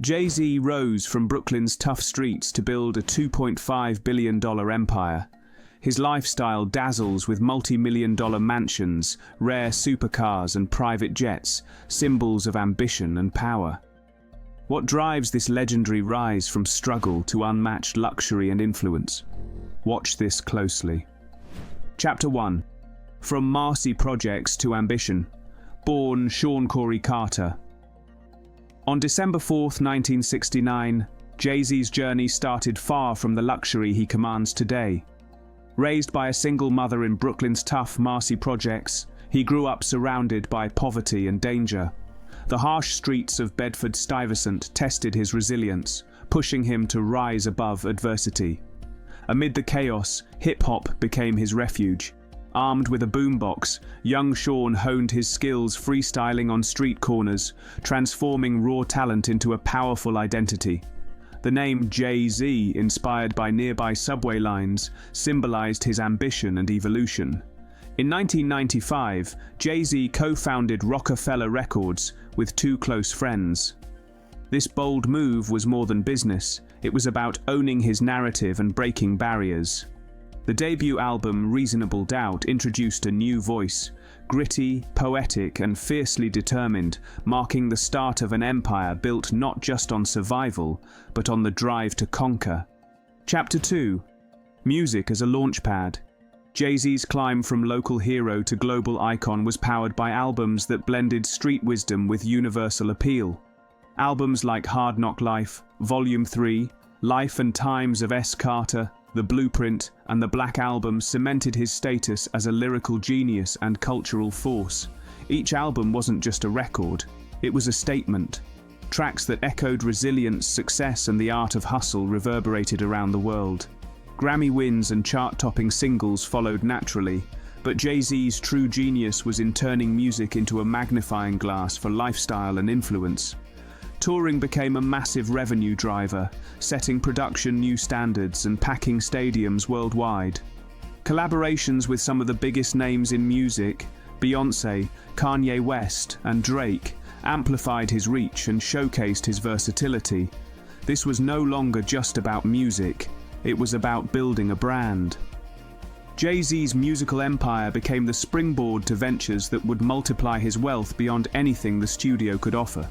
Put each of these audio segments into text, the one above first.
Jay-Z rose from Brooklyn's tough streets to build a $2.5 billion empire. His lifestyle dazzles with multi-million-dollar mansions, rare supercars and private jets, symbols of ambition and power. What drives this legendary rise from struggle to unmatched luxury and influence? Watch this closely. Chapter 1. From Marcy Projects to Ambition. Born Sean Corey Carter. On December 4, 1969, Jay-Z's journey started far from the luxury he commands today. Raised by a single mother in Brooklyn's tough Marcy Projects, he grew up surrounded by poverty and danger. The harsh streets of Bedford-Stuyvesant tested his resilience, pushing him to rise above adversity. Amid the chaos, hip-hop became his refuge. Armed with a boombox, young Sean honed his skills freestyling on street corners, transforming raw talent into a powerful identity. The name Jay-Z, inspired by nearby subway lines, symbolized his ambition and evolution. In 1995, Jay-Z co-founded Rockefeller Records with two close friends. This bold move was more than business, it was about owning his narrative and breaking barriers. The debut album, Reasonable Doubt, introduced a new voice, gritty, poetic, and fiercely determined, marking the start of an empire built not just on survival, but on the drive to conquer. Chapter 2. Music as a launchpad. Jay-Z's climb from local hero to global icon was powered by albums that blended street wisdom with universal appeal. Albums like Hard Knock Life, Volume 3, Life and Times of S. Carter, The Blueprint, and The Black Album cemented his status as a lyrical genius and cultural force. Each album wasn't just a record, it was a statement. Tracks that echoed resilience, success, and the art of hustle reverberated around the world. Grammy wins and chart-topping singles followed naturally, but Jay-Z's true genius was in turning music into a magnifying glass for lifestyle and influence. Touring became a massive revenue driver, setting production new standards and packing stadiums worldwide. Collaborations with some of the biggest names in music, Beyoncé, Kanye West, and Drake, amplified his reach and showcased his versatility. This was no longer just about music, it was about building a brand. Jay-Z's musical empire became the springboard to ventures that would multiply his wealth beyond anything the studio could offer.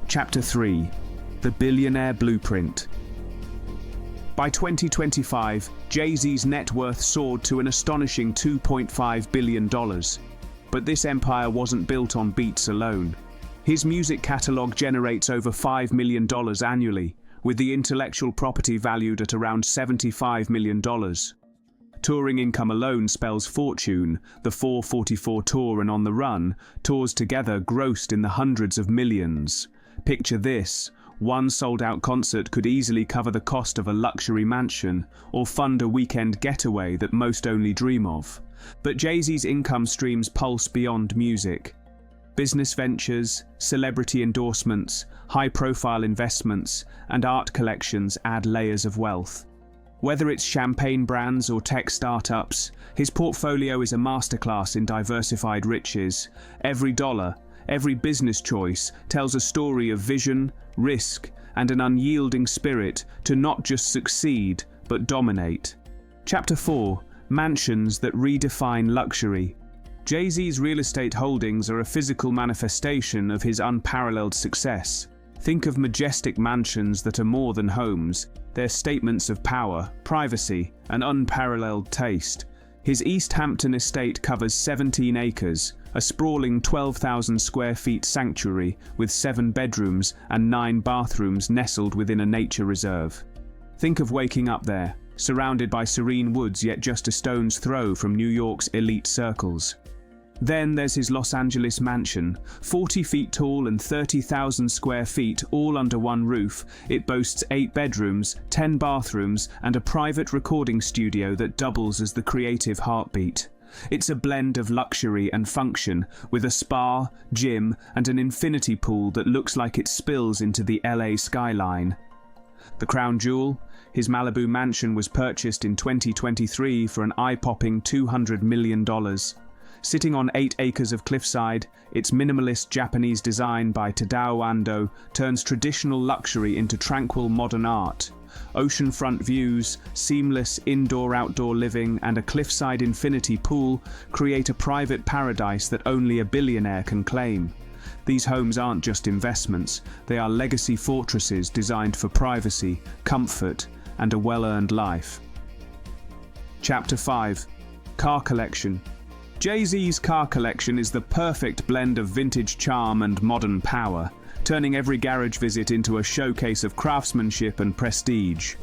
Chapter 3. The Billionaire Blueprint. By 2025, Jay-Z's net worth soared to an astonishing $2.5 billion. But this empire wasn't built on beats alone. His music catalog generates over $5 million annually, with the intellectual property valued at around $75 million. Touring income alone spells fortune. The 444 tour and On the Run tours together grossed in the hundreds of millions. Picture this, one sold-out concert could easily cover the cost of a luxury mansion or fund a weekend getaway that most only dream of. But Jay-Z's income streams pulse beyond music. Business ventures, celebrity endorsements, high-profile investments, and art collections add layers of wealth. Whether it's champagne brands or tech startups, his portfolio is a masterclass in diversified riches. Every dollar, every business choice tells a story of vision, risk, and an unyielding spirit to not just succeed, but dominate. Chapter 4. Mansions that redefine luxury. Jay-Z's real estate holdings are a physical manifestation of his unparalleled success. Think of majestic mansions that are more than homes. They're statements of power, privacy, and unparalleled taste. His East Hampton estate covers 17 acres, a sprawling 12,000 square feet sanctuary with 7 bedrooms and 9 bathrooms nestled within a nature reserve. Think of waking up there, surrounded by serene woods yet just a stone's throw from New York's elite circles. Then there's his Los Angeles mansion, 40 feet tall and 30,000 square feet, all under one roof. It boasts 8 bedrooms, 10 bathrooms, and a private recording studio that doubles as the creative heartbeat. It's a blend of luxury and function, with a spa, gym, and an infinity pool that looks like it spills into the LA skyline. The crown jewel, his Malibu mansion, was purchased in 2023 for an eye-popping $200 million. Sitting on 8 acres of cliffside, its minimalist Japanese design by Tadao Ando turns traditional luxury into tranquil modern art. Oceanfront views, seamless indoor-outdoor living, and a cliffside infinity pool create a private paradise that only a billionaire can claim. These homes aren't just investments, they are legacy fortresses designed for privacy, comfort, and a well-earned life. Chapter 5. Car Collection. Jay-Z's car collection is the perfect blend of vintage charm and modern power, turning every garage visit into a showcase of craftsmanship and prestige.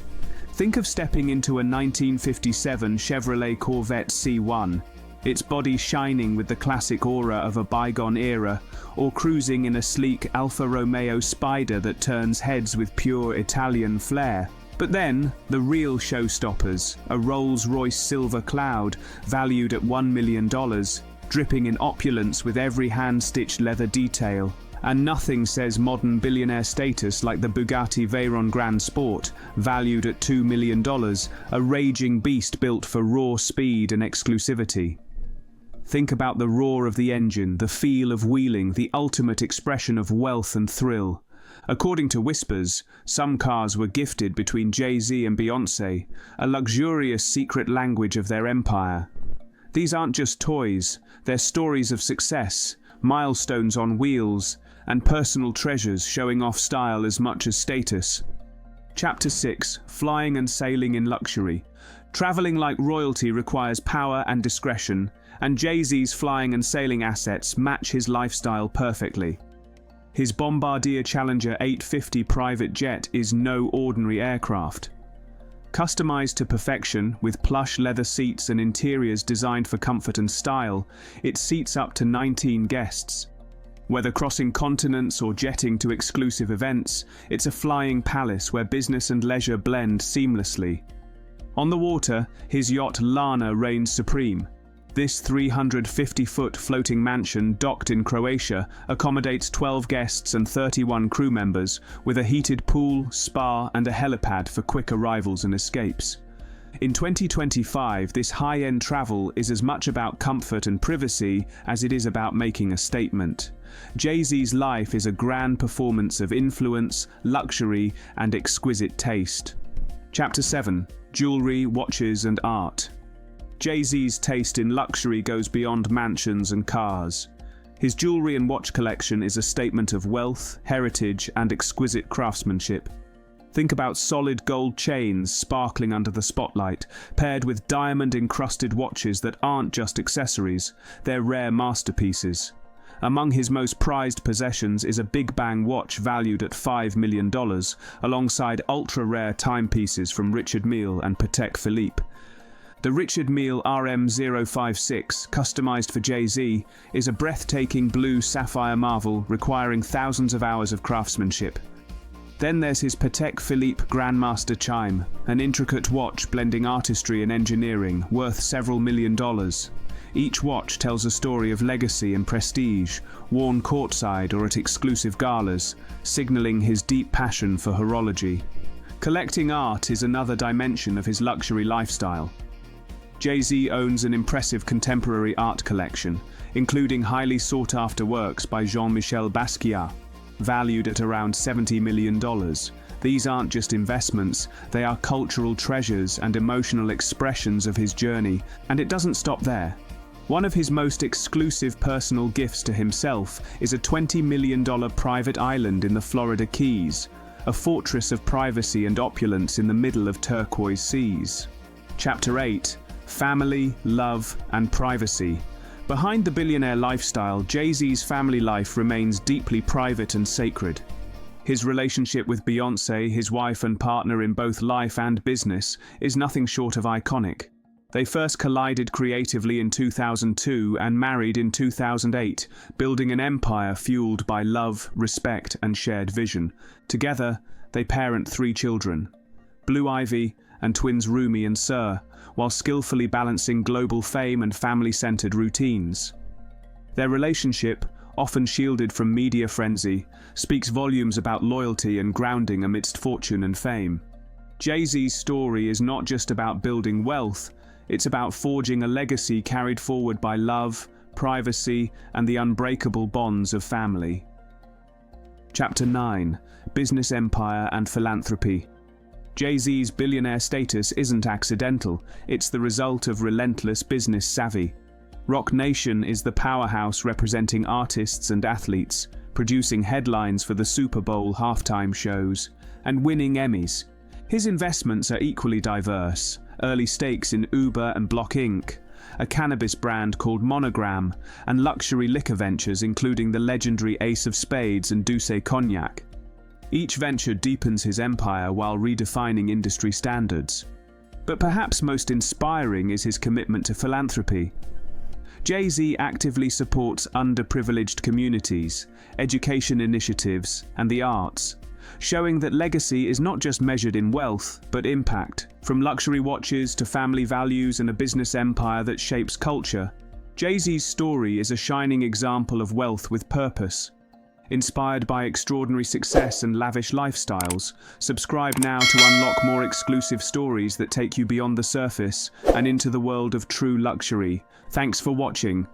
Think of stepping into a 1957 Chevrolet Corvette C1, its body shining with the classic aura of a bygone era, or cruising in a sleek Alfa Romeo Spider that turns heads with pure Italian flair. But then, the real showstoppers, a Rolls-Royce Silver Cloud, valued at $1 million, dripping in opulence with every hand-stitched leather detail. And nothing says modern billionaire status like the Bugatti Veyron Grand Sport, valued at $2 million, a raging beast built for raw speed and exclusivity. Think about the roar of the engine, the feel of wheeling, the ultimate expression of wealth and thrill. According to whispers, some cars were gifted between Jay-Z and Beyoncé, a luxurious secret language of their empire. These aren't just toys, they're stories of success, milestones on wheels, and personal treasures showing off style as much as status. Chapter 6. Flying and sailing in luxury. Traveling like royalty requires power and discretion, and Jay-Z's flying and sailing assets match his lifestyle perfectly. His Bombardier Challenger 850 private jet is no ordinary aircraft. Customized to perfection, with plush leather seats and interiors designed for comfort and style, it seats up to 19 guests. Whether crossing continents or jetting to exclusive events, it's a flying palace where business and leisure blend seamlessly. On the water, his yacht Lana reigns supreme. This 350-foot floating mansion, docked in Croatia, accommodates 12 guests and 31 crew members, with a heated pool, spa, and a helipad for quick arrivals and escapes. In 2025, this high-end travel is as much about comfort and privacy as it is about making a statement. Jay-Z's life is a grand performance of influence, luxury, and exquisite taste. Chapter 7. Jewelry, watches, and art. Jay-Z's taste in luxury goes beyond mansions and cars. His jewelry and watch collection is a statement of wealth, heritage, and exquisite craftsmanship. Think about solid gold chains sparkling under the spotlight, paired with diamond-encrusted watches that aren't just accessories, they're rare masterpieces. Among his most prized possessions is a Big Bang watch valued at $5 million, alongside ultra-rare timepieces from Richard Mille and Patek Philippe. The Richard Mille RM056, customized for Jay-Z, is a breathtaking blue sapphire marvel requiring thousands of hours of craftsmanship. Then there's his Patek Philippe Grandmaster chime, an intricate watch blending artistry and engineering, worth several $1 million. Each watch tells a story of legacy and prestige, worn courtside or at exclusive galas, signaling his deep passion for horology. Collecting art is another dimension of his luxury lifestyle. Jay-Z owns an impressive contemporary art collection, including highly sought-after works by Jean-Michel Basquiat, valued at around $70 million. These aren't just investments, they are cultural treasures and emotional expressions of his journey, and it doesn't stop there. One of his most exclusive personal gifts to himself is a $20 million private island in the Florida Keys, a fortress of privacy and opulence in the middle of turquoise seas. Chapter 8. Family, love, and privacy. Behind the billionaire lifestyle, Jay-Z's family life remains deeply private and sacred. His relationship with Beyoncé, his wife and partner in both life and business, is nothing short of iconic. They first collided creatively in 2002 and married in 2008, building an empire fueled by love, respect, and shared vision. Together, they parent 3 children, Blue Ivy and twins Rumi and Sir, while skillfully balancing global fame and family-centered routines. Their relationship, often shielded from media frenzy, speaks volumes about loyalty and grounding amidst fortune and fame. Jay-Z's story is not just about building wealth, it's about forging a legacy carried forward by love, privacy, and the unbreakable bonds of family. Chapter 9: Business Empire and Philanthropy. Jay-Z's billionaire status isn't accidental, it's the result of relentless business savvy. Roc Nation is the powerhouse representing artists and athletes, producing headlines for the Super Bowl halftime shows, and winning Emmys. His investments are equally diverse: early stakes in Uber and Block Inc., a cannabis brand called Monogram, and luxury liquor ventures including the legendary Ace of Spades and Douce Cognac. Each venture deepens his empire while redefining industry standards. But perhaps most inspiring is his commitment to philanthropy. Jay-Z actively supports underprivileged communities, education initiatives, and the arts, showing that legacy is not just measured in wealth, but impact. From luxury watches to family values and a business empire that shapes culture, Jay-Z's story is a shining example of wealth with purpose. Inspired by extraordinary success and lavish lifestyles, subscribe now to unlock more exclusive stories that take you beyond the surface and into the world of true luxury. Thanks for watching.